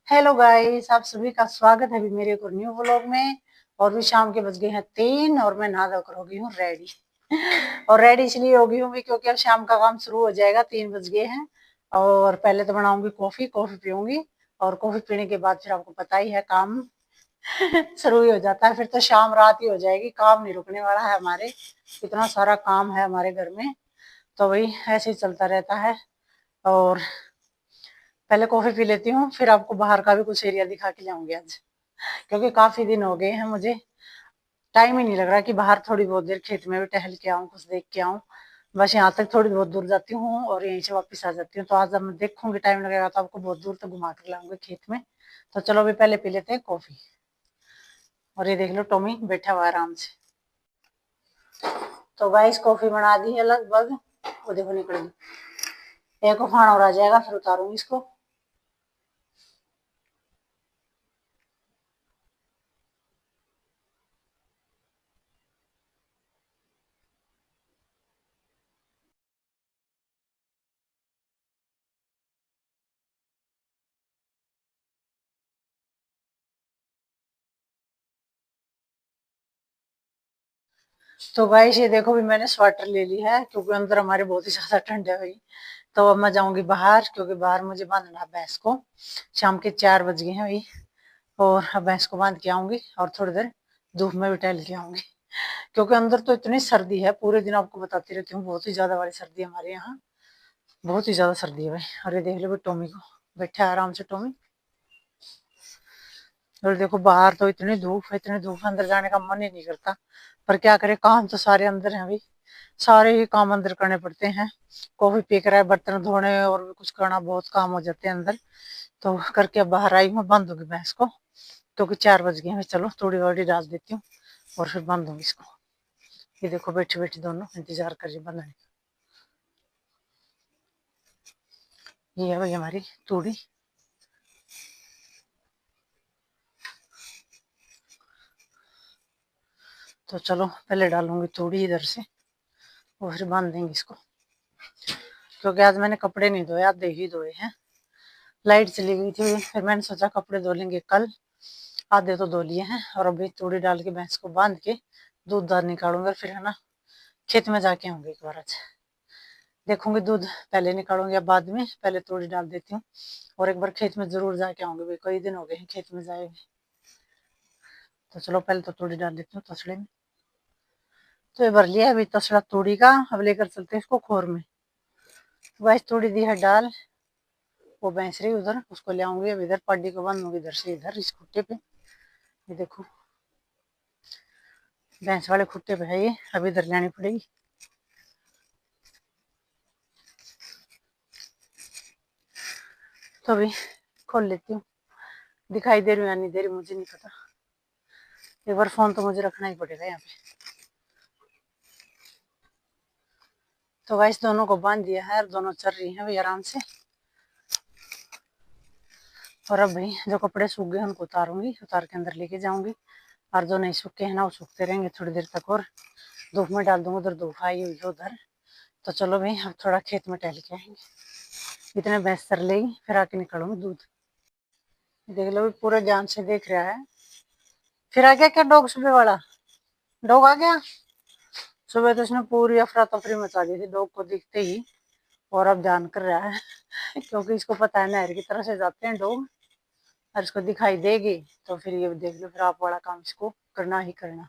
Hello guys, आप सभी का स्वागत है अभी मेरे एक और न्यू व्लॉग में। और भी शाम के बज गए हैं 3 और मैं नहा धोकर हो गई हूँ रेडी। और रेडी इसलिए हो गई हूँ क्योंकि अब शाम का काम शुरू हो जाएगा, 3 बज गए हैं। और पहले तो बनाऊंगी कॉफी, कॉफी पीऊंगी। और कॉफी पीने के बाद फिर आपको पता ही है काम शुरू ही हो जाता है। फिर तो शाम रात ही हो जाएगी, काम नहीं रुकने वाला है हमारे। इतना सारा काम है हमारे घर में, तो वही ऐसे ही चलता रहता है। और पहले कॉफी पी लेती हूँ, फिर आपको बाहर का भी कुछ एरिया दिखा के जाऊंगी आज। क्योंकि काफी दिन हो गए हैं, मुझे टाइम ही नहीं लग रहा कि बाहर थोड़ी बहुत देर खेत में भी टहल के आऊं, कुछ देख के आऊं। बस यहाँ तक थोड़ी बहुत दूर जाती हूँ और यहीं से वापस आ जाती हूँ। तो आज जब मैं देखूंगी टाइम लगेगा तो आपको बहुत दूर तक घुमा कर लाऊंगी खेत में। तो चलो अभी पहले पी लेते हैं कॉफी। और ये देख लो टॉमी बैठा हुआ है आराम से। तो गाइस कॉफी बना दी है लगभग। वो देखो निकल गई। एक उफान और आ जाएगा फिर उतारूंगी इसको। तो गाइस ये देखो भी मैंने स्वेटर ले ली है क्योंकि अंदर हमारे बहुत ही ज्यादा ठंड है भाई। तो अब मैं जाऊंगी बाहर क्योंकि बाहर मुझे बांधना है भैंस को। शाम के 4 बज गए हैं भाई। और अब भैंस को बांध के आऊंगी और थोड़ी देर धूप में भी टहल के आऊंगी। क्योंकि अंदर तो इतनी सर्दी है, पूरे दिन आपको बताती रहती हूँ, बहुत ही ज्यादा वाली सर्दी है हमारे यहाँ। बहुत ही ज्यादा सर्दी है भाई। अरे देख लो भाई टॉमी को, बैठा है आराम से टॉमी। और देखो बाहर तो इतनी धूप है, इतनी धूप, अंदर जाने का मन ही नहीं करता। पर क्या करे, काम तो सारे अंदर हैं भाई। सारे ही काम अंदर करने पड़ते हैं। कॉफी पी कर आए, बर्तन धोने और भी कुछ करना, बहुत काम हो जाते हैं अंदर। तो करके अब बाहर आई हूँ, बंद होगी भैंस को। क्योंकि 4 बज गए हैं। चलो थोड़ी वाड़ी डाल देती हूँ और फिर बंद दूंगी इसको। ये देखो बैठे बैठे दोनों इंतजार कर रही बंधने का। ये है भाई हमारी तूड़ी। तो चलो पहले डालूंगी तूड़ी इधर से और फिर बांध देंगे इसको। क्योंकि आज मैंने कपड़े नहीं धोए, आधे ही धोए हैं। लाइट चली गई थी, फिर मैंने सोचा कपड़े धो लेंगे कल। आधे तो धो लिए हैं और अभी तूड़ी डाल के भैंस को बांध के दूध दार निकालूंगा, फिर है ना खेत में जाके आऊंगी एक बार आज। देखूंगी दूध पहले निकालूंगी या बाद में, पहले तूड़ी डाल देती हूँ। और एक बार खेत में जरूर जाके आऊंगी भाई, कई दिन हो गए हैं खेत में जाए हुए। तो चलो पहले तो तूड़ी डाल देती हूँ तसड़े में। तो ये भर लिया है अभी तसड़ा तूड़ी का, अब लेकर चलते हैं इसको खोर में। तो बस तूड़ी दी है डाल, वो भैंस रही उधर, उसको ले आऊंगी अब इधर, पड्डी को बांधूंगी इधर से इधर इस खुट्टे पे। ये देखो भैंस वाले खुट्टे पे है ये, अब इधर लानी पड़ेगी। तो अभी खोल लेती हूँ। दिखाई दे रही हूँ या नहीं दे रही मुझे नहीं पता। एक बार फोन तो मुझे रखना ही पड़ेगा यहाँ पे। तो गाइस दोनों को बांध दिया है और दोनों चल रही हैं भाई आराम से। और अब भाई जो कपड़े सूख गए उनको उतारूंगी, उतार के अंदर लेके जाऊंगी। और जो नहीं सूखे हैं ना वो सूखते रहेंगे थोड़ी देर तक, और धूप में डाल दूंगा। उधर धूप आई हुई है उधर। तो चलो भाई अब थोड़ा खेत में टहल के आएंगे। इतने भैंस चर लेगी फिर आके निकालूंगी दूध। देख लो पूरे ध्यान से देख रहा है। फिर आ गया क्या डॉग सुबह वाला? डॉग आ गया। सुबह तो उसने पूरी अफरा तफरी मचा दी थी डॉग को दिखते ही। और अब ध्यान कर रहा है क्योंकि इसको पता है नहर की तरफ से जाते हैं डॉग। और इसको दिखाई देगी तो फिर ये देख लो, फिर आप वाला काम इसको करना ही करना।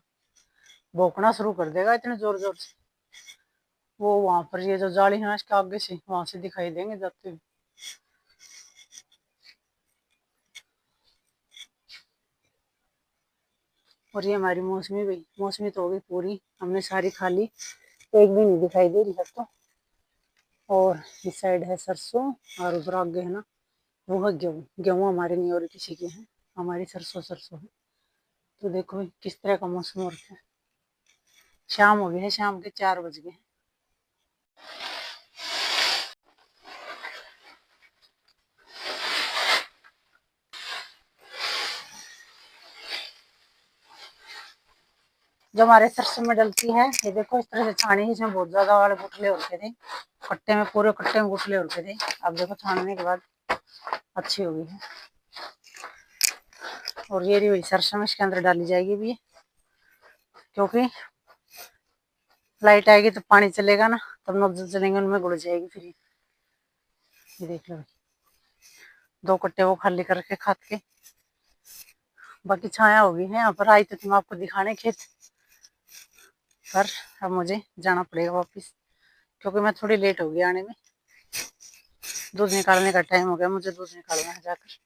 भौंकना शुरू कर देगा इतने जोर जोर से। वो वहां पर ये जो जाली है ना इसके आगे से, वहां से दिखाई देंगे जाते हुए। और ये हमारी मौसमी भाई, मौसमी तो हो गई पूरी, हमने सारी खा ली, एक भी नहीं दिखाई दे रही है तो। और इस साइड है सरसों, और उधर आगे है ना वो है गेहूँ। गेहूँ हमारे नहीं और किसी के हैं, हमारी सरसों सरसों है। तो देखो किस तरह का मौसम हो रखा है। शाम हो गई है, शाम के 4 बज गए। जो हमारे सरसों में डलती है, ये देखो इस तरह से छानी, इसमें बहुत ज्यादा वाले गुठले उड़ते थे। कट्टे में, पूरे कट्टे में गुठले उड़ते थे। अब देखो छानने के बाद अच्छी हो गई है। और ये रही हुई सरसों इसके अंदर डाली जाएगी भी, क्योंकि लाइट आएगी तो पानी चलेगा ना, तब नोजल चलेंगे उनमें गुड़ जाएगी फिर। ये देख लो 2 कट्टे वो खाली करके खाद के, बाकी छाया होगी है। यहाँ पर आई तो तुम आपको दिखाने खेत, पर अब मुझे जाना पड़ेगा वापस, क्योंकि मैं थोड़ी लेट हो गई आने में। दूध निकालने का टाइम हो गया, मुझे दूध निकालना है जाकर।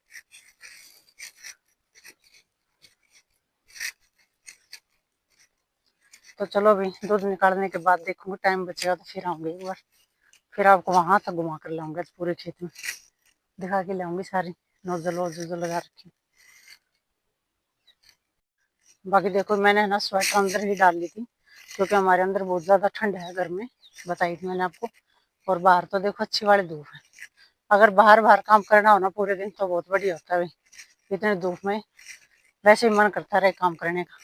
तो चलो अभी दूध निकालने के बाद देखूंगी, टाइम बचेगा तो फिर आऊंगी एक बार, फिर आपको वहां तक घुमा कर लाऊंगा, पूरे खेत में दिखा के लाऊंगी सारी नोजल वोजल जो लगा रखी। बाकी देखो मैंने ना स्वेटर अंदर ही डाल ली थी, क्योंकि हमारे अंदर बहुत ज्यादा ठंड है घर में, बताई थी मैंने आपको। और बाहर तो देखो अच्छी वाली धूप है, अगर बाहर बाहर काम करना हो ना पूरे दिन तो बहुत बढ़िया होता है। इतने धूप में वैसे ही मन करता रहे काम करने का।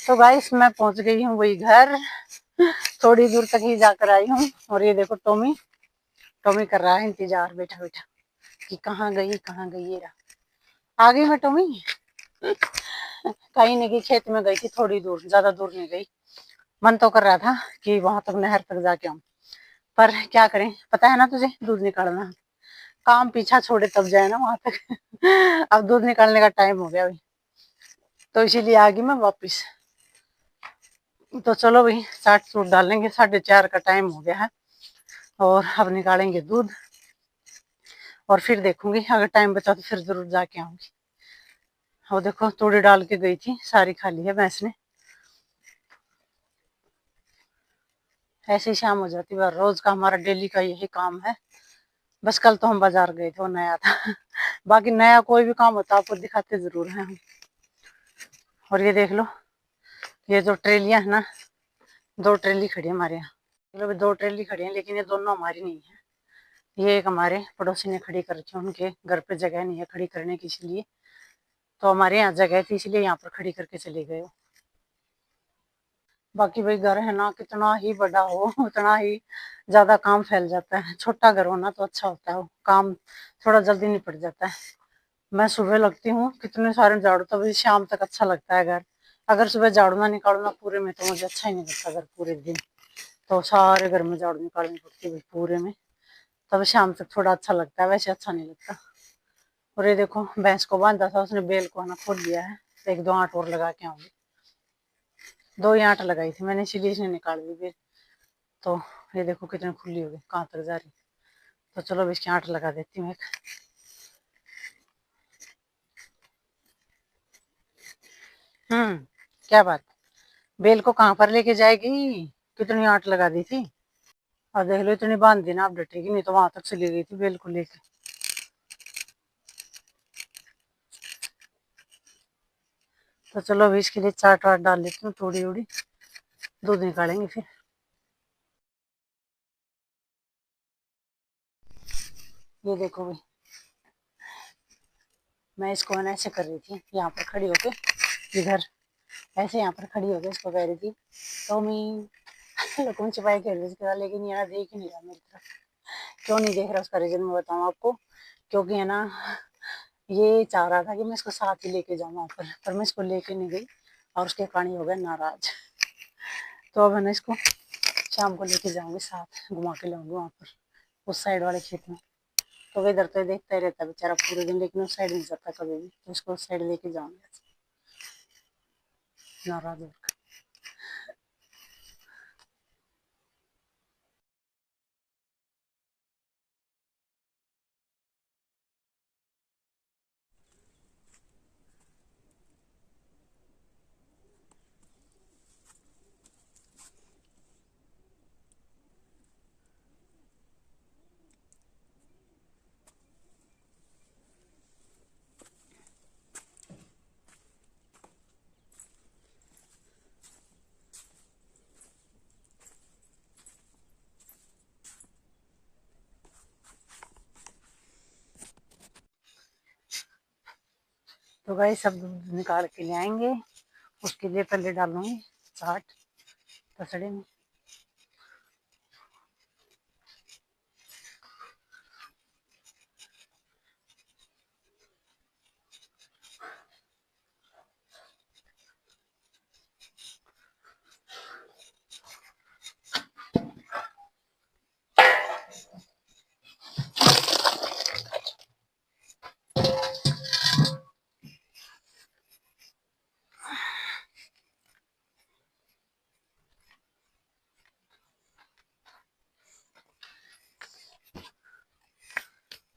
तो गाइस मैं पहुंच गई हूँ वही घर, थोड़ी दूर तक ही जाकर आई हूँ। और ये देखो टॉमी, टॉमी कर रहा है इंतजार बैठा बैठा कि कहाँ गई कहाँ गई। ये रहा, आ गई मैं टॉमी। कहीं नहीं गई, खेत में गई थी थोड़ी दूर, ज्यादा दूर नहीं गई। मन तो कर रहा था कि वहां तक नहर तक जाके आऊं, पर क्या करें, पता है ना तुझे दूध निकालना, काम पीछा छोड़े तब जाए ना वहां तक। अब दूध निकालने का टाइम हो गया भाई, तो इसीलिए आ गई मैं वापिस। तो चलो भाई 60 सूट डालेंगे, 4:30 का टाइम हो गया है, और अब निकालेंगे दूध, और फिर देखूंगी अगर टाइम बचा तो फिर जरूर जाके आऊंगी। और देखो तूड़ी डाल के गई थी, सारी खाली है भैंस ने। ऐसे ही शाम हो जाती है, रोज का हमारा डेली का यही काम है। बस कल तो हम बाजार गए थे, वो नया था। बाकी नया कोई भी काम होता है आपको दिखाते जरूर हैं हम। और ये देख लो, ये जो ट्रेलियां है ना, 2 ट्रेली खड़ी है हमारे यहाँ। मतलब 2 ट्रेली खड़ी है, लेकिन ये दोनों हमारी नहीं है, ये एक हमारे पड़ोसी ने खड़ी कर रखी है, उनके घर पे जगह नहीं है खड़ी करने की, इसलिए। तो हमारे यहाँ जगह थी इसलिए यहाँ पर खड़ी करके चले गए। बाकी भाई घर है ना, कितना ही बड़ा हो उतना ही ज्यादा काम फैल जाता है। छोटा घर होना तो अच्छा होता है, काम थोड़ा जल्दी निपट जाता है। मैं सुबह लगती हूँ कितने सारे झाड़ू, तभी शाम तक अच्छा लगता है घर। अगर सुबह झाड़ू ना निकालू ना पूरे में तो मुझे अच्छा ही नहीं लगता घर पूरे दिन। तो सारे घर में झाड़ू निकालनी पड़ती है पूरे में, तब शाम तक थोड़ा अच्छा लगता है, वैसे अच्छा नहीं लगता। और ये देखो भैंस को बांधा था, उसने बेल को ना खोल लिया है, 1-2 आंट और लगा के आऊंगी। 2 ही आंट लगाई थी मैंने, इसीलिए इसने निकाल दी बेल। तो ये देखो कितनी खुली हो गई, कहाँ तक जा रही। तो चलो अब इसकी आंट लगा देती हूँ एक। क्या बात, बेल को कहाँ पर लेके जाएगी, कितनी आंट लगा दी थी। और देख लो इतनी बांध दी ना, आप डटेगी नहीं तो वहां तक चली गई थी बेल को लेके। तो चलो अभी इसके लिए चाट वाट डाल लेती हूँ थोड़ी थोड़ी, दूध निकालेंगे फिर। ये देखो भाई, मैं इसको ना ऐसे कर रही थी, यहाँ पर खड़ी होके, इधर ऐसे यहाँ पर खड़ी होकर इसको कह रही थी टॉमी, लुकन छिपाई खेल रही थी, लेकिन ये ना देख ही नहीं रहा मेरी तरफ। क्यों नहीं देख रहा उसका रीजन मैं बताऊँ आपको, क्योंकि है ना ये चाह रहा था कि मैं इसको साथ ही लेके जाऊँ वहाँ पर मैं इसको लेके नहीं गई, और उसके कारण हो गया नाराज। तो अब है ना इसको शाम को लेके जाऊंगी, साथ घुमा के लाऊंगी वहाँ पर उस साइड वाले खेत में। तो इधर तो देखता ही रहता बेचारा पूरे दिन, लेकिन उस साइड नहीं जाता कभी भी, तो इसको उस साइड लेके जाऊंगी नाराज होकर। तो भाई सब दूध निकाल के ले आएंगे, उसके लिए पहले डालूंगी चाट तसड़े में।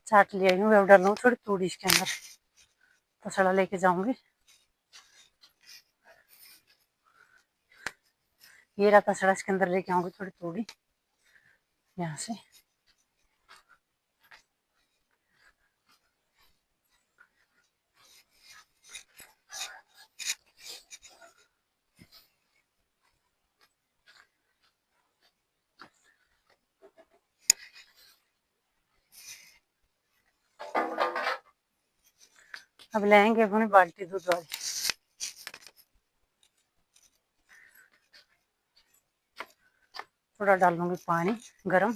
चाट ले आई हूँ, अब डालूँ थोड़ी तूड़ी इसके अंदर, तसड़ा लेके जाऊंगी। ये रहा तसड़ा, इसके अंदर लेके आऊंगी थोड़ी तूड़ी यहाँ से। अब लेंगे अपनी बाल्टी दूध वाली। थोड़ा डालूंगी पानी गरम।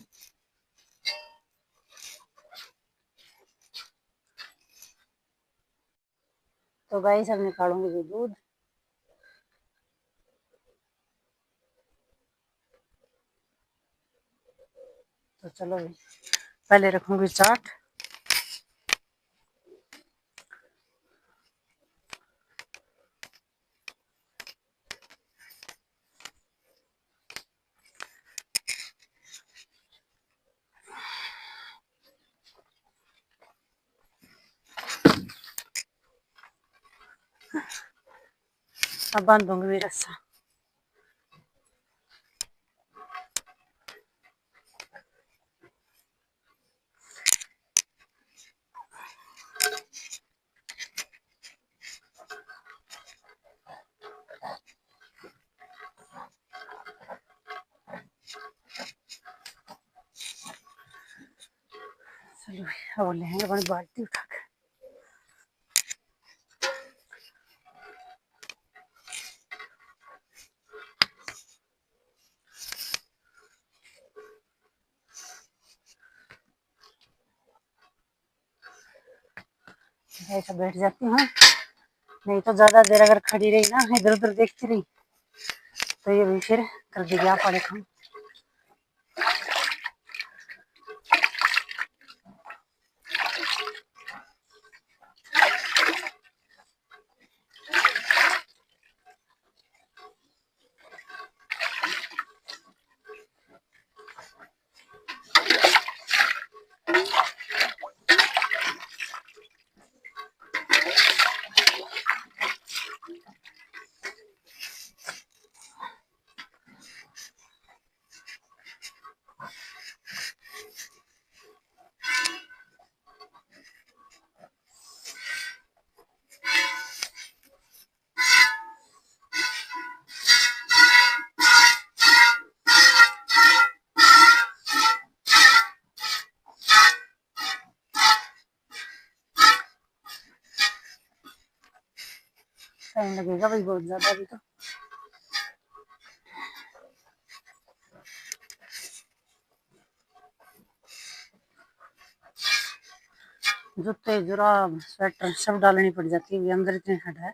तो गाइस अब निकालूंगी जो दूध। तो चलो भाई, पहले रखूंगी चाट। अब बांध दूंगी भी रस्सा। चलो अब लेंगे अपनी बाल्टी उठा के। ऐसा बैठ जाती हूँ, नहीं तो ज्यादा देर अगर खड़ी रही ना, इधर उधर देखती रही, तो ये भी फिर कर देगी आप पड़े खाऊं। टाइम लगेगा भाई बहुत ज्यादा अभी तो। जूते जुराब स्वेटर सब डालनी पड़ जाती है, अंदर इतनी ठंड है।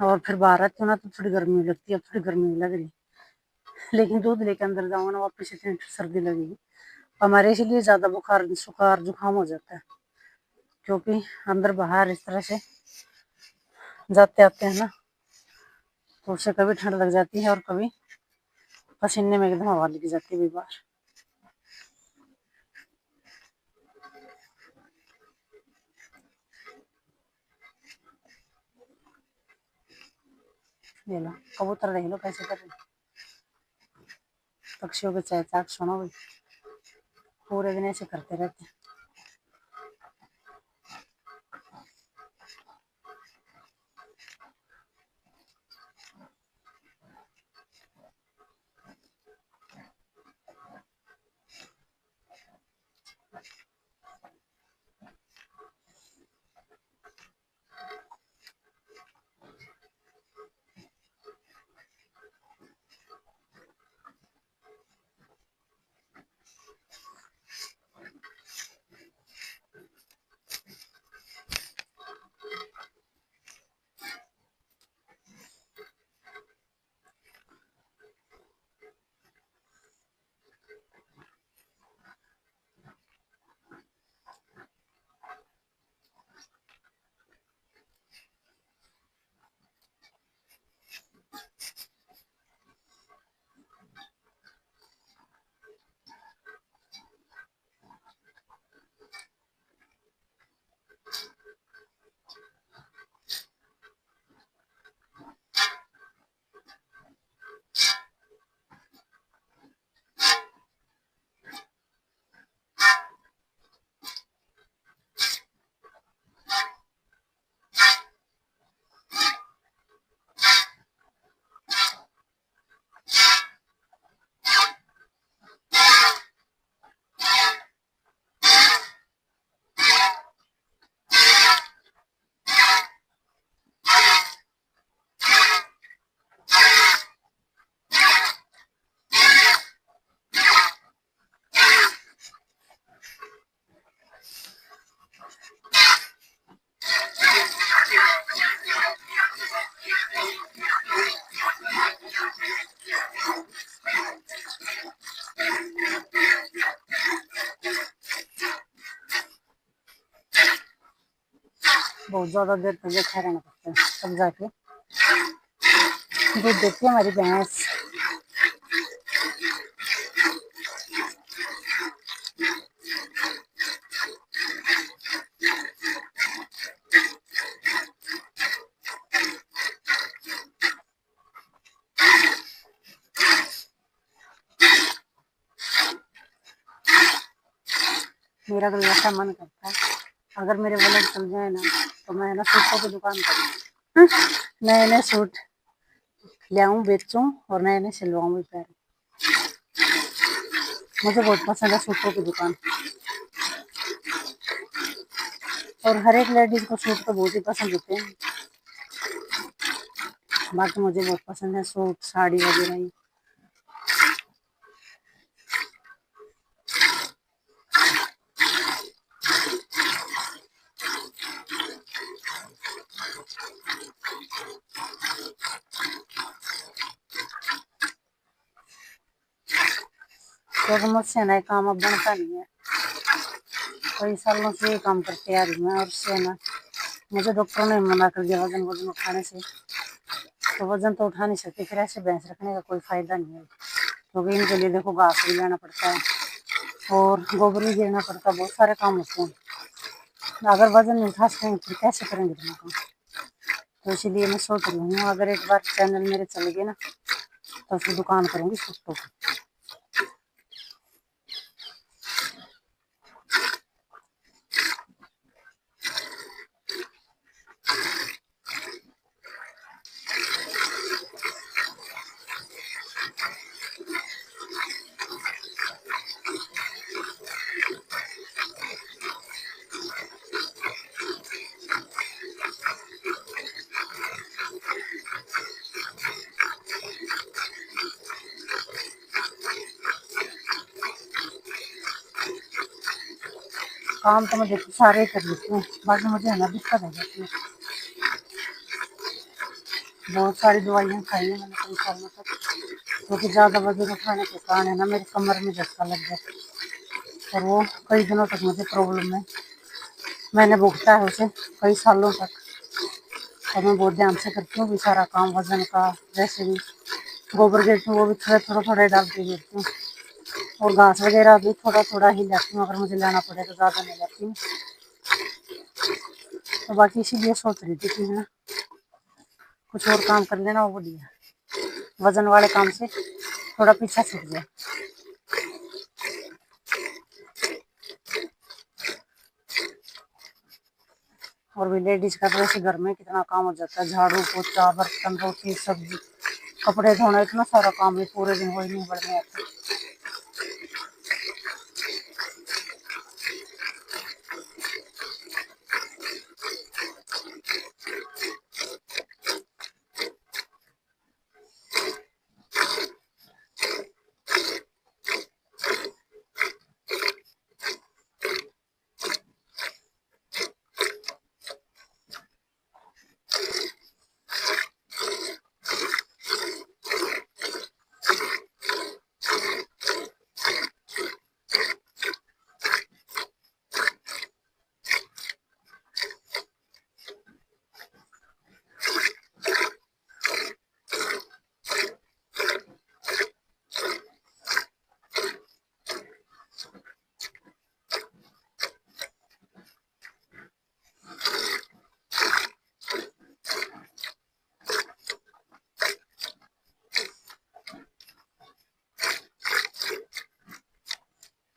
और फिर बाहर आती हूँ ना तो थोड़ी गर्मी लगती है, अब थोड़ी गर्मी लग रही, लेकिन दूध लेके अंदर जाऊंगा ना वापस इतनी सर्दी लगेगी। हमारे इसलिए ज्यादा बुखार सुखार जुकाम हो जाता है, क्योंकि अंदर बाहर इस तरह से जाते आते हैं ना, तो उससे कभी ठंड लग जाती है और कभी पसीने में एकदम हवा लग जाती है बाहर। ये लो कबूतर देख लो कैसे कर रहे, पक्षियों के चहचहाट सुनो भाई, पूरे दिन ऐसे करते रहते हैं। बहुत ज्यादा देर तक बैठे रहना पड़ता है, तब जाके दूध देती है हमारी भैंस। मेरा तो ऐसा मन करता है अगर मेरे व्लॉग चल जाए ना तो मैं ना सूटों की दुकान करूँ, नए नए सूट लाऊं बेचूं और नए नए सिलवाऊं भी पहनूं। मुझे बहुत पसंद है सूटों की दुकान, और हर एक लेडीज को सूट तो बहुत ही पसंद होते हैं। बाकी मुझे बहुत पसंद है सूट साड़ी वगैरह ही। क्योंकि मुझसे ना काम अब बनता नहीं है, कई सालों से ये काम करते आ रही मैं, और उससे ना मुझे डॉक्टर ने मना कर दिया वजन वजन उठाने से। तो वजन तो उठा नहीं सकती, फिर ऐसे भैंस रखने का कोई फायदा नहीं है, क्योंकि इनके लिए देखो घास भी लेना पड़ता है और गोबर भी गिरना पड़ता है, बहुत सारे काम होते हैं। अगर वजन नहीं उठा सकेंगे फिर कैसे करेंगे इतना काम। तो इसीलिए मैं सोच रही हूँ अगर एक बार चैनल मेरे चल गए ना तो फिर दुकान करूँगी सूटों की। काम तो मैं देखो सारे ही कर लेती हूँ, बाकी मुझे है ना दिक्कत हो जाती है। बहुत सारी दवाइयाँ खाई है मैंने कई सालों तक, क्योंकि ज़्यादा वजन उठाने के कारण है ना मेरी कमर में झटका लग गया, और वो कई दिनों तक मुझे प्रॉब्लम है। मैंने भुगता है उसे कई सालों तक, और मैं बहुत ध्यान से करती हूँ भी सारा काम वजन का। जैसे भी गोबर गिरती हूँ वो भी थोड़ा डाल के गिरती हूँ, और घास वगैरह भी थोड़ा थोड़ा ही लाती हूँ, अगर मुझे लाना पड़े तो ज़्यादा नहीं लाती हूँ। तो बाकी इसीलिए सोच रही थी कि है ना कुछ और काम कर लेना, वो बढ़िया, वजन वाले काम से थोड़ा पीछा छूट गया। और भी लेडीज का तो वैसे घर में कितना काम हो जाता है, झाड़ू पोछा बर्तन रोटी सब्जी कपड़े धोना, इतना सारा काम है पूरे दिन वही नहीं बढ़ने आता।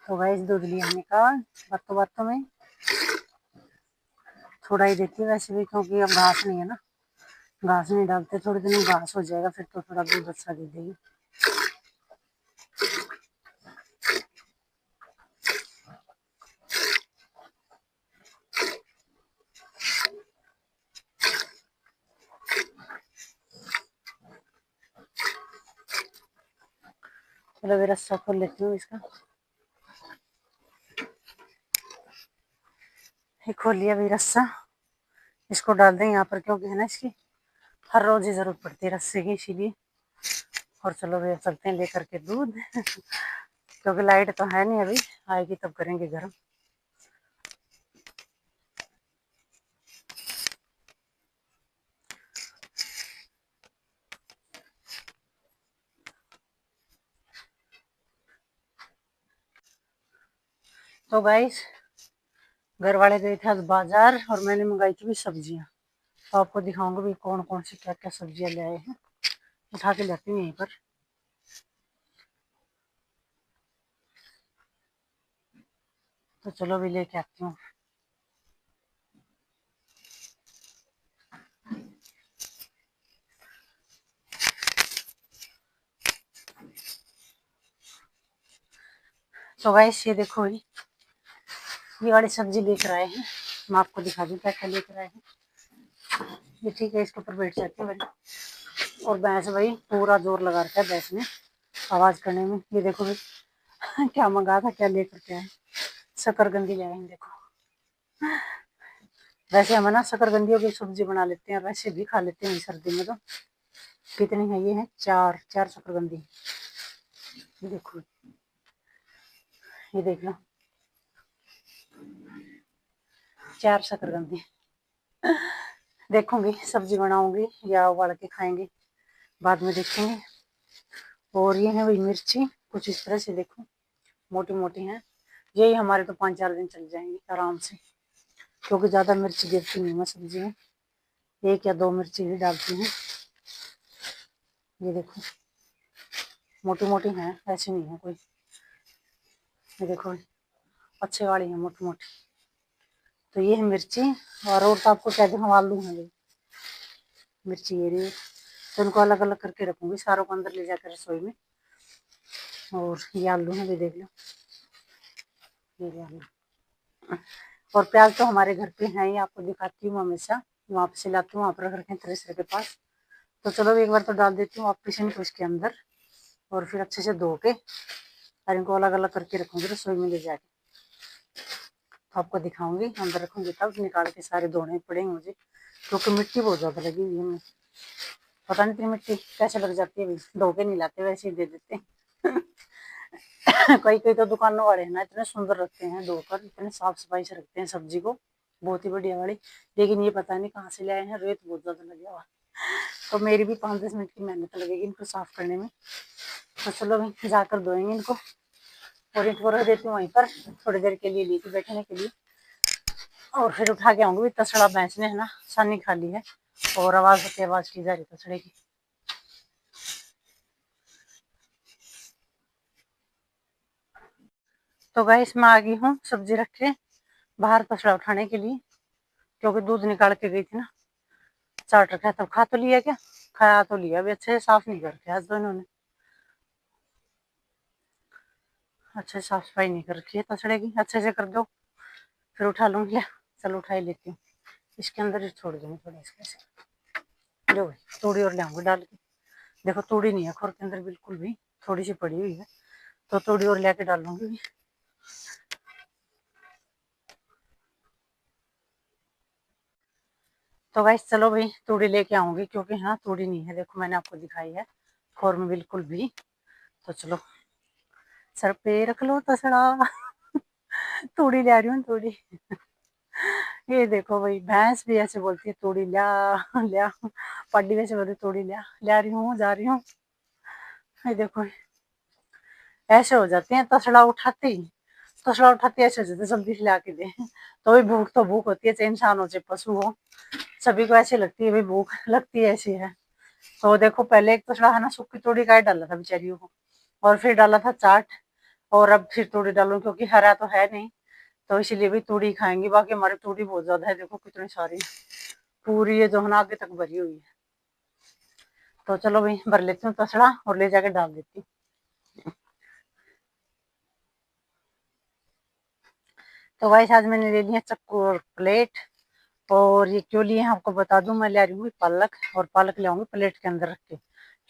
तो गाइस दूध लिया हमने का बातों बातों में थोड़ा ही देती है वैसे भी, क्योंकि अब घास नहीं है ना, घास नहीं डालते, थोड़े दिन में घास हो जाएगा फिर तो थोड़ा दूध अच्छा दे देगी। चलो मैं रस्सा खोल लेती हूँ इसका। ये खोल लिया भी रस्सा, इसको डाल दें यहाँ पर, क्योंकि है ना इसकी हर रोज ही जरूरत पड़ती है रस्से की, इसीलिए। और चलो भैया चलते हैं लेकर के दूध क्योंकि लाइट तो है नहीं, अभी आएगी तब करेंगे गर्म। तो गाइस घर वाले गए थे आज बाजार और मैंने मंगाई थी भी सब्जियां। तो आपको दिखाऊंगा भी कौन कौन सी क्या क्या सब्जियां ले आए हैं। उठा के लाती हूँ यहीं पर। तो चलो भी लेके आती हूँ। तो गाइस ये देखो ये वाली सब्जी लेकर आए हैं। मैं आपको दिखा दूँ क्या क्या लेकर आए हैं। ये ठीक है, इसके ऊपर बैठ जाते हैं भाई। और भैंस भाई पूरा जोर लगा रखा है भैंस ने आवाज करने में। ये देखो भाई क्या मंगा था, क्या लेकर के आए। शकरकंदी ले आए हैं देखो। वैसे हम ना शकरकंदियों की सब्जी बना लेते हैं और वैसे भी खा लेते हैं सर्दी में। तो कितनी है, ये है चार चार शकरकंदी। ये देखो, ये देख लो, 4 शकरकंदी। देखूंगी सब्जी बनाऊंगी या उबाल के खाएंगे, बाद में देखेंगे। और ये है वही मिर्ची, कुछ इस तरह से देखो, मोटी मोटी हैं। यही हमारे तो 5-4 दिन चल जाएंगे आराम से, क्योंकि ज्यादा मिर्ची गिरती नहीं मैं सब्जी में, 1 या 2 मिर्ची ही डालती हूँ। ये देखो मोटी मोटी हैं, ऐसी नहीं है कोई। ये देखो अच्छे वाली है मोटी मोटी। तो ये है मिर्ची। और तो आपको क्या दिखाऊं, आलू है ये मिर्ची ये रही। तो उनको अलग अलग करके रखूंगी, सारों को अंदर ले जाकर रसोई में। और ये आलू है, ये देख लो, ये आलू। और प्याज तो हमारे घर पे है ही, आपको दिखाती हूँ हमेशा। वहां पे से लाती हूँ, वहां पर रख रखे हैं थ्रेसर के पास। तो चलो एक बार तो डाल देती हूँ वापिस इनको इसके अंदर। और फिर अच्छे से धो के और इनको अलग अलग करके रखूंगी रसोई में ले जाके। तो आपको दिखाऊंगी, अंदर रखूंगी तब निकाल के सारे धोने पड़ेंगे मुझे, क्योंकि मिट्टी बहुत ज्यादा लगी हुई है। पता नहीं इतनी मिट्टी कैसे लग जाती है, धो के नहीं लाते, वैसे ही दे देते। कई कई तो दुकानों वाले ना इतने सुंदर रखते हैं धोकर, इतने साफ सफाई से रखते हैं सब्जी को, बहुत ही बढ़िया वाली। लेकिन ये पता नहीं कहाँ से ले आए हैं, रेत बहुत ज्यादा लगे हुआ। तो मेरी भी 5-10 मिनट की मेहनत लगेगी इनको साफ करने में। तो चलो भाई जाकर धोएंगे इनको। और इनको रख देती हूँ वहीं पर थोड़ी देर के लिए, ली थी बैठने के लिए। और फिर उठा के आऊंगी। तसड़ा भैंस ने है ना सानी खा ली है, और आवाज की जा रही तसड़े की। तो गाइस मैं आ गई हूँ सब्जी रख के बाहर तसड़ा उठाने के लिए, क्योंकि दूध निकाल के गई थी ना। चाट रखा है, तब खा तो लिया क्या, खाया तो लिया, अभी अच्छे से साफ नहीं करके आज तो इन्होंने अच्छे से साफ सफाई नहीं कर रखी है तसड़े की। अच्छे से कर दो फिर उठा लूंगी। चलो उठा ही लेती हूँ, इसके अंदर ही छोड़ दूंगी थोड़ा इसके से। लो भाई तूड़ी और लाऊंगी डाल के। देखो तूड़ी नहीं है खोर के अंदर बिल्कुल भी, थोड़ी सी पड़ी हुई है। तो तूड़ी और लेके डाल लूंगी। तो गाइस चलो भाई तूड़ी लेके आऊंगी, क्योंकि हाँ तूड़ी नहीं है, देखो मैंने आपको दिखाई है खोर में बिल्कुल भी। तो चलो सर पे रख लो तसड़ा। तूड़ी ले रही हूँ तूड़ी। ये देखो भाई भैंस भी ऐसे बोलती है तूड़ी लिया लिया। पड्डी वैसे बोलती तूड़ी लिया, ले रही हूँ जा रही हूँ। ये देखो ऐसे हो जाते हैं, तसड़ा उठाते ऐसे हो जाते हैं, जल्दी खिला के दे। तो भी भूख तो भूख होती है, चाहे इंसान हो चाहे पशु हो, सभी को ऐसी लगती है भाई, भूख लगती है ऐसी है। तो देखो पहले एक तसड़ा है ना सूखी तोड़ी का ही डाला था बेचारियों को, और फिर डाला था चाट। और अब फिर तोड़ी डालू, क्योंकि हरा तो है नहीं, तो इसीलिए भी तूड़ी खाएंगी। बाकी हमारी तूड़ी बहुत ज्यादा है, देखो कितनी सारी पूरी ये जो है ना आगे तक भरी हुई है। तो चलो भाई भर लेती हूँ तसड़ा और ले जाके डाल देती हूँ। तो भाई आज मैंने ले लिया चक्कू और प्लेट। और ये क्यों लिए हैं आपको बता दूं, मैं ले रही हूँ पालक, और पालक ले आऊंगी प्लेट के अंदर रख के,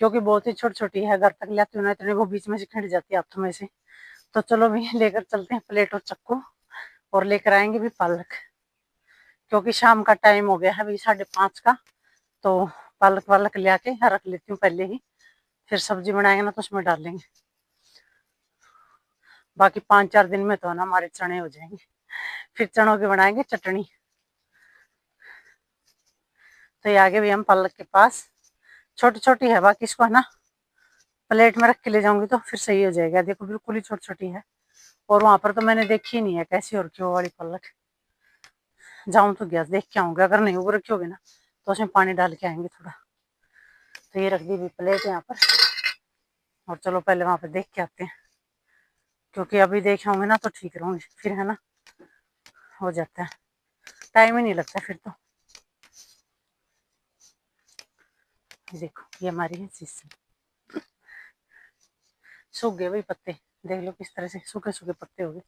क्योंकि बहुत ही छोटी छोटी है, घर तक ले आती हूँ ना इतने वो बीच में से खिंड जाती है हाथों में से। तो चलो भाई लेकर चलते हैं प्लेट और चक्कू, और लेकर आएंगे भी पालक, क्योंकि शाम का टाइम हो गया है अभी 5:30 का। तो पालक वालक ले आके रख लेती हूँ पहले ही, फिर सब्जी बनाएंगे ना तो उसमें डालेंगे। बाकी 5-4 दिन में तो है ना हमारे चने हो जाएंगे, फिर चनों की बनाएंगे चटनी। तो ये आगे भी हम पालक के पास, छोटी छोटी है, बाकी इसको है ना प्लेट में रख के ले जाऊंगी तो फिर सही हो जाएगा। देखो बिल्कुल ही छोटी छोटी है, और वहां पर तो मैंने देखी नहीं है कैसी और क्यों वाली पलक। जाऊं तो गैस देख के आऊंगी, अगर नहीं उग रखी होगी ना तो उसमें पानी डाल के आएंगे थोड़ा। तो ये रख दी हुई प्लेट यहाँ पर, और चलो पहले वहां पर देख के आते हैं, क्योंकि अभी देखे होंगे ना तो ठीक रहूंगी, फिर है ना हो जाता है, टाइम ही नहीं लगता फिर तो। देखो ये हमारी है शीशी, सूख गए भाई पत्ते, देख लो किस तरह से सूखे सूखे पत्ते हो गए।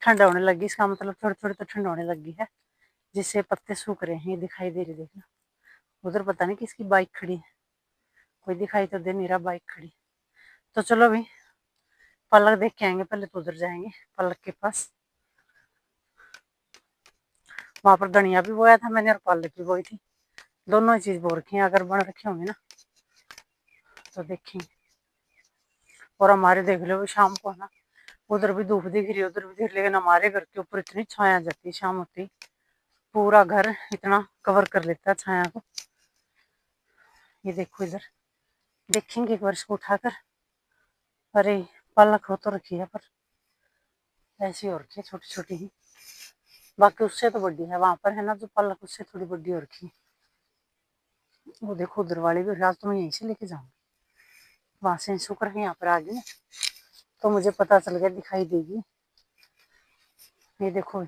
ठंड होने लगी, इसका मतलब थोड़ी थोड़ी तो ठंड होने लगी है, जिससे पत्ते सूख रहे हैं। ये दिखाई दे रही, देख लो उधर पता नहीं किसकी बाइक खड़ी है, कोई दिखाई तो दे नहीं रहा बाइक खड़ी। तो चलो भाई पालक देख के आएंगे, पहले तो उधर जाएंगे पालक के पास। वहां पर धनिया भी बोया था मैंने और पालक भी बोई थी, दोनों ही चीज बो रखी है, अगर बन रखे होंगे ना तो देखेंगे। और हमारे देख लो शाम को ना उधर भी धूप दिख रही है उधर भी दिख रही, लेकिन हमारे घर के ऊपर इतनी छाया जाती है शाम होती, पूरा घर इतना कवर कर लेता है छाया को। ये देखो इधर देखेंगे एक बार इसको उठाकर। अरे पालक हो तो रखी है पर ऐसी हो रखी है छोटी छोटी ही, बाकी उससे तो बड़ी है वहां पर है ना जो पालक, उससे थोड़ी बड़ी हो रखी है। वो देखो उधर वाली भी, आज तो मैं यहीं से लेके जाऊंगी, वहां से शुक्र है यहाँ पर आ गई तो मुझे पता चल गया, दिखाई देगी। ये देखो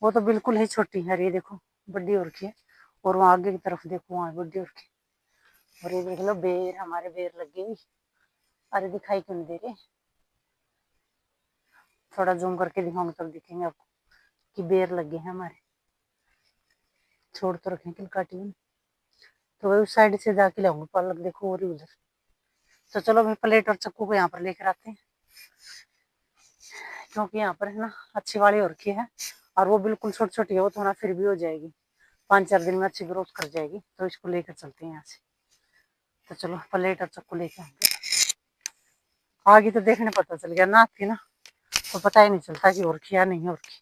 वो तो बिल्कुल ही छोटी है, ये देखो बड़ी हो रखी है, और वहां आगे की तरफ देखो वहां बड़ी हो रखी है। और ये देख लो बेर, हमारे बेर लग गई। अरे दिखाई क्यों नहीं दे रहे, थोड़ा जूम करके दिखाऊंगी तब दिखेंगे आपको कि बेर लगे हैं हमारे। छोड़ तो रखे किलकाटी में, तो वही उस साइड से जाके लाऊंगी पालक, देखो और उधर। तो चलो भाई प्लेट और चक्कू को यहाँ पर लेकर आते हैं, क्योंकि यहाँ पर है ना अच्छी वाली हो रखी है, और वो बिल्कुल छोटी छोटी है, वो थोड़ा फिर भी हो जाएगी, 5-4 दिन में अच्छी ग्रोथ कर जाएगी, तो इसको लेकर चलते हैं यहाँ से। तो चलो प्लेट और चक्कू लेके आएंगे, आगे तो देखने पता चल गया, ना थी ना तो पता ही नहीं चलता कि और रखी या नहीं हो रखी।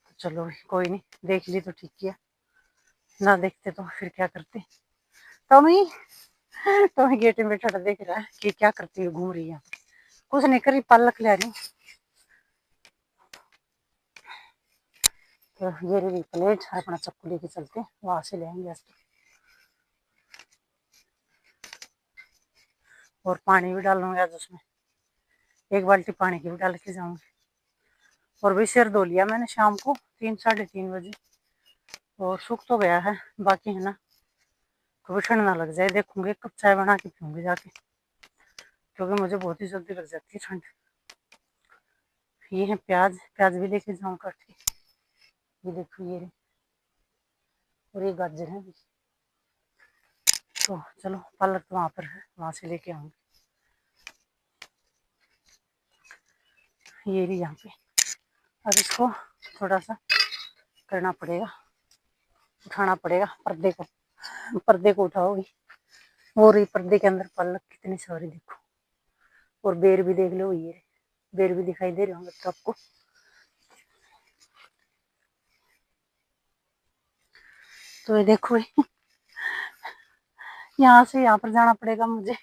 तो चलो कोई नहीं, देख ली तो ठीक किया, ना देखते तो फिर क्या करते। टॉमी टॉमी गेट में बैठा देख रहा है कि क्या करती है, घूम रही है, कुछ नहीं करी, पालक ले रही। तो ये रही प्लेट, अपना चक्कू लेके चलते हैं, वहां से ले आएंगे। और पानी भी डालूंगी आज उसमें, एक बाल्टी पानी की भी डाल के जाऊंगी। और भी सिर धो लिया मैंने शाम को 3-3:30 बजे, और सूख तो गया है, बाकी है ना कभी ठंड ना लग जाए, देखूंगी एक कप चाय बना के पीऊंगी जाके, क्योंकि मुझे बहुत ही जल्दी लग जाती है ठंड। ये है प्याज, प्याज भी लेके जाऊँ काट के, ये देखो ये, और ये गाजर है। तो चलो पालक तो वहां पर है, वहां से लेके आऊंगी। ये रही यहाँ पे, अब इसको थोड़ा सा करना पड़ेगा, उठाना पड़ेगा पर्दे को, पर्दे को उठाओगी। और ये पर्दे के अंदर पालक कितनी सारी देखो, और बेर भी देख लो, ये बेर भी दिखाई दे रहे होंगे तो आपको। तो ये देखो यहाँ से यहाँ पर जाना पड़ेगा मुझे,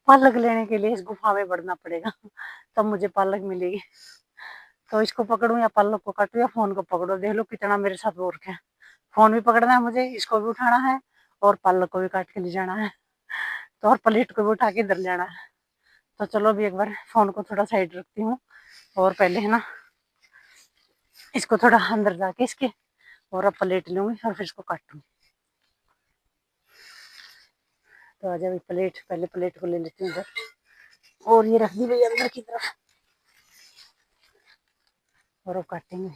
पालक लेने के लिए इस गुफा में बढ़ना पड़ेगा, तब मुझे पालक मिलेगी। तो इसको पकड़ू या पालक को काटू या फोन को पकड़ो, देख लो कितना मेरे साथ वो रखे, फोन भी पकड़ना है मुझे, इसको भी उठाना है, और पालक को भी काट के ले जाना है, तो और प्लेट को भी उठा के इधर जाना है। तो चलो अभी एक बार फोन को थोड़ा साइड रखती हूँ, और पहले है ना इसको थोड़ा अंदर जाके इसके, और अब प्लेट लूंगी और फिर इसको काटूंगी। तो आ जाओ प्लेट, पहले प्लेट को ले लेती हूँ इधर, और ये रख दी भैया अंदर की तरफ, और अब काटेंगे।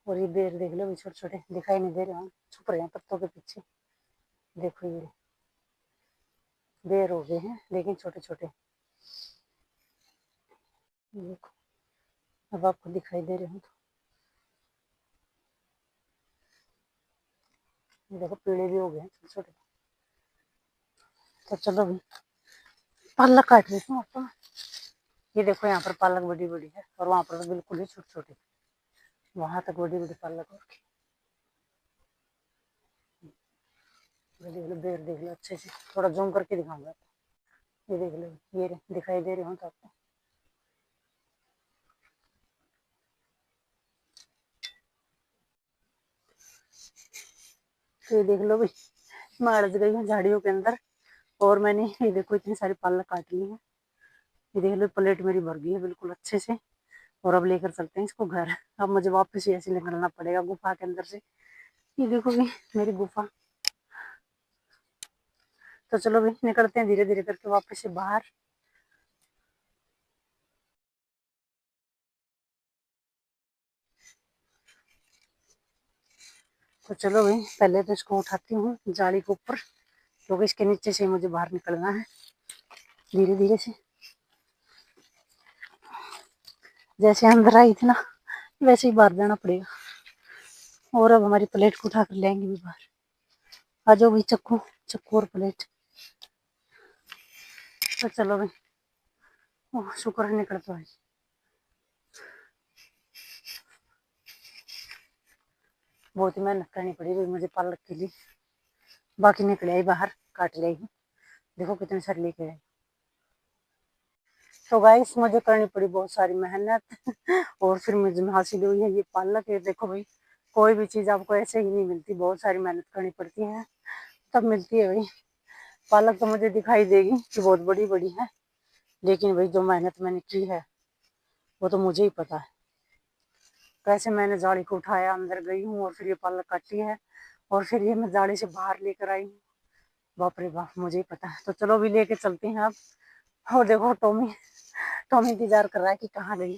और ये बेर देख लो, छोटे छोटे दिखाई नहीं दे रहे हैं, छुप रहे हैं पत्तों के पीछे, देखो ये बेर हो गए हैं लेकिन छोटे छोटे, देखो अब आपको दिखाई दे रहे हो तो देखो पीले भी हो गए हैं छोटे छोटे। तो चलो भी पालक काट लेती हूँ आपको। ये देखो यहाँ पर पालक बड़ी बड़ी है, और वहां पर तो बिल्कुल ही छोटे छोटे, वहां तक बड़ी बड़ी पालक हो रखी। देख लो बेर देख लो अच्छे से, थोड़ा जूम करके दिखाऊंगा। ये देख लो, ये दिखाई दे रहे हो तो आपको। तो ये देख लो भाई, मैं अड़च गई हूँ झाड़ियों के अंदर। और मैंने ये देखो इतनी सारी पालक काट ली है। ये देख लो प्लेट मेरी भर गई है बिल्कुल अच्छे से। और अब लेकर चलते हैं इसको घर। अब मुझे वापस ही ऐसे निकलना पड़ेगा गुफा के अंदर से। ये देखो भी मेरी गुफा। तो चलो भी निकलते हैं धीरे धीरे करके वापस से बाहर। तो चलो भाई पहले तो इसको उठाती हूँ जाली के ऊपर, क्योंकि इसके नीचे से मुझे बाहर निकलना है धीरे धीरे से। जैसे अंदर आई थी ना वैसे ही बाहर जाना पड़ेगा। और अब हमारी प्लेट को उठा कर लेंगे भी बाहर। आ जाओ भाई, चक्कू चक्कू और प्लेट। तो चलो भाई, ओह शुक्र है निकल तो आई। बहुत ही मेहनत करनी पड़ी भाई मुझे पालक के लिए। बाकी निकले आई बाहर, काट ले आई। देखो कितने सारे लेके आए। तो गाइस मुझे करनी पड़ी बहुत सारी मेहनत और फिर मुझे हासिल हुई है ये पालक। ये देखो भाई, कोई भी चीज आपको ऐसे ही नहीं मिलती, बहुत सारी मेहनत करनी पड़ती है तब मिलती है भाई। पालक तो मुझे दिखाई देगी कि बहुत बड़ी बड़ी है, लेकिन भाई जो मेहनत मैंने की है वो तो मुझे ही पता है। कैसे मैंने जाली को उठाया, अंदर गई हूँ और फिर ये पालक काटी है और फिर ये मैं जाली से बाहर लेकर आई हूँ। बाप रे बाप, मुझे ही पता है। तो चलो भी लेके चलते हैं अब। और देखो टॉमी, टॉमी इंतजार कर रहा है कि कहाँ गई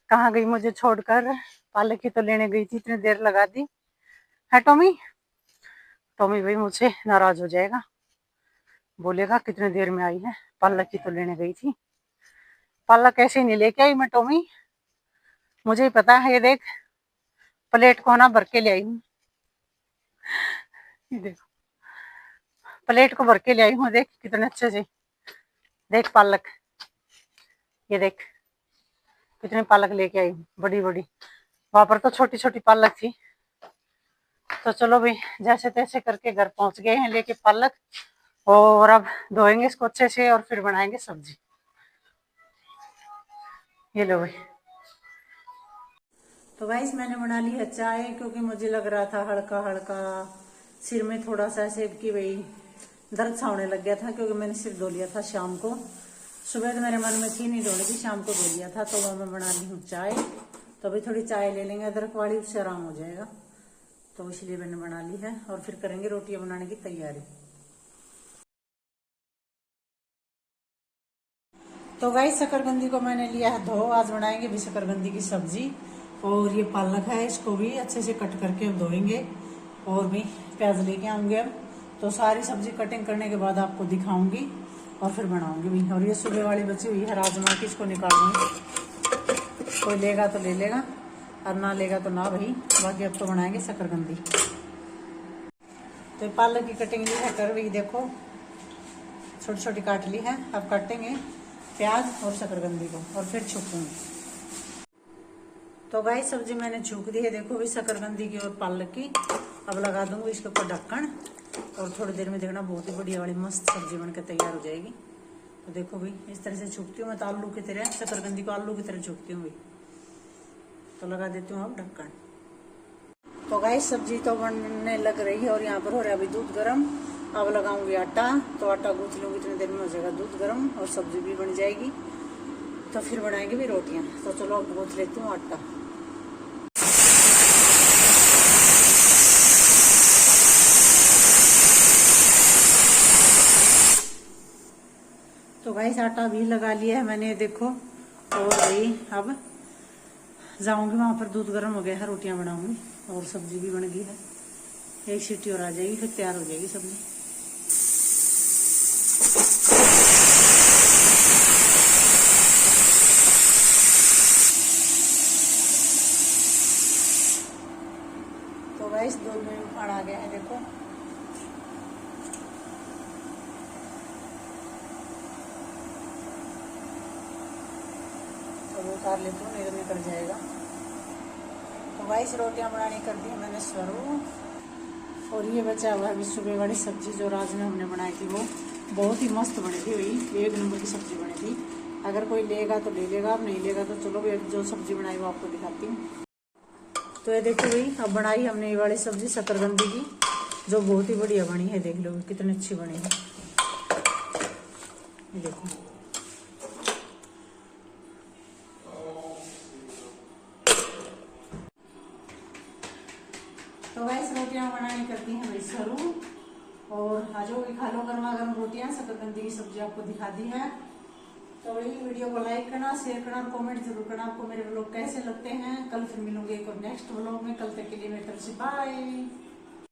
कहाँ गई मुझे छोड़कर। पालक की तो लेने गई थी, इतनी देर लगा दी है टॉमी। टॉमी भाई मुझसे नाराज हो जाएगा, बोलेगा कितने देर में आई है, पालक की तो लेने गई थी। पालक कैसे नहीं लेके आई मैं टॉमी, मुझे ही पता है। ये देख प्लेट को ना भर के ले आई हूँ। देखो प्लेट को भर के ले आई हूँ, देख कितने अच्छे से। देख पालक, ये देख कितने पालक लेके आई हूँ बड़ी बड़ी। वहां पर तो छोटी छोटी पालक थी। तो चलो भाई जैसे तैसे करके घर पहुंच गए हैं लेके पालक। और अब धोएंगे इसको अच्छे से और फिर बनाएंगे सब्जी। ये लो भाई। तो गाइस मैंने बना ली है चाय, क्योंकि मुझे लग रहा था हल्का हल्का सिर में थोड़ा सा ऐसे कि भाई दर्द सा होने लग गया था, क्योंकि मैंने सिर धो लिया था शाम को। सुबह तो मेरे मन में थी नहीं धोने की, शाम को धो लिया था। तो वो मैं बना ली हूँ चाय। तो अभी थोड़ी चाय ले लेंगे अदरक वाली, उससे आराम हो जाएगा। तो इसलिए मैंने बना ली है और फिर करेंगे रोटियां बनाने की तैयारी। तो गाइस शकरकंदी को मैंने लिया है धो, आज बनाएंगे भी शकरकंदी की सब्जी। और ये पालक है, इसको भी अच्छे से कट करके हम धोएंगे। और भी प्याज लेके आऊंगे अब। तो सारी सब्जी कटिंग करने के बाद आपको दिखाऊंगी और फिर बनाऊंगी भी। और ये सुबह वाली बची हुई है राजमा की, इसको निकालूंगी। कोई लेगा तो ले लेगा और ना लेगा तो ना भाई। बाकी अब तो बनाएंगे शकरकंदी। तो पालक की कटिंग ली है कर भी, देखो छोटी छोटी काट ली है। अब काटेंगे प्याज और शकरकंदी को और फिर छूकूंगी। तो गाइस सब्जी मैंने छूक दी है, देखो भी शकरकंदी की और पालक की। अब लगा दूंगी इसके ऊपर ढक्कन और थोड़ी देर में देखना बहुत ही बढ़िया वाली मस्त सब्जी बनकर तैयार हो जाएगी। तो देखो भाई इस तरह से छूकती हूँ मैं तो आलू की तरह, शकरकंदी को आलू की तरह छूकती हूँ भाई। तो लगा देती हूँ अब ढक्कन। तो गाइस सब्जी तो बनने लग रही है और यहाँ पर हो रहा है अभी दूध गर्म। अब लगाऊंगी आटा, तो आटा गूंथ लूंगी, इतनी देर में हो जाएगा दूध गर्म और सब्जी भी बन जाएगी। तो फिर बनाएंगे भी रोटियां। तो चलो अब गूंथ लेती हूँ आटा। तो गाइस आटा भी लगा लिया है मैंने, देखो। और भाई अब जाऊंगी वहां पर, दूध गर्म हो गया है, रोटियां बनाऊंगी और सब्जी भी बन गई है। एक सीटी और आ जाएगी फिर तैयार हो जाएगी सब्जी। तो गाइस दूध में उफान आ गया है, देखो। तो उतार लेती हूँ, नहीं तो निकल जाएगा। तो गाइस रोटियां बनानी कर दी मैंने शुरू। और ये बचा हुआ है सुबह वाली सब्जी जो रात में हमने बनाई थी वो बहुत ही मस्त बनी थी भाई, एक नंबर की सब्जी बनी थी। अगर कोई लेगा तो ले लेगा, नहीं लेगा तो चलो भाई जो सब्जी बनाई वो आपको दिखाती हूँ। तो ये देखो भाई, अब बनाई हमने ये वाली सब्जी शकरकंदी की, जो बहुत ही बढ़िया बनी है। देख लो कितनी अच्छी बनी है, ये देखो। तो वैसे रोटियां बनानी करती हैं भाई शुरू, और आज भी खा लो गर्मा गर्म रोटियां, शकरकंदी की सब्जी आपको दिखा दी है। तो वही वीडियो को लाइक करना, शेयर करना और कमेंट जरूर करना आपको मेरे व्लॉग कैसे लगते हैं। कल फिर मिलूंगी एक और नेक्स्ट व्लॉग में, कल तक के लिए मेरी तरफ से बाय।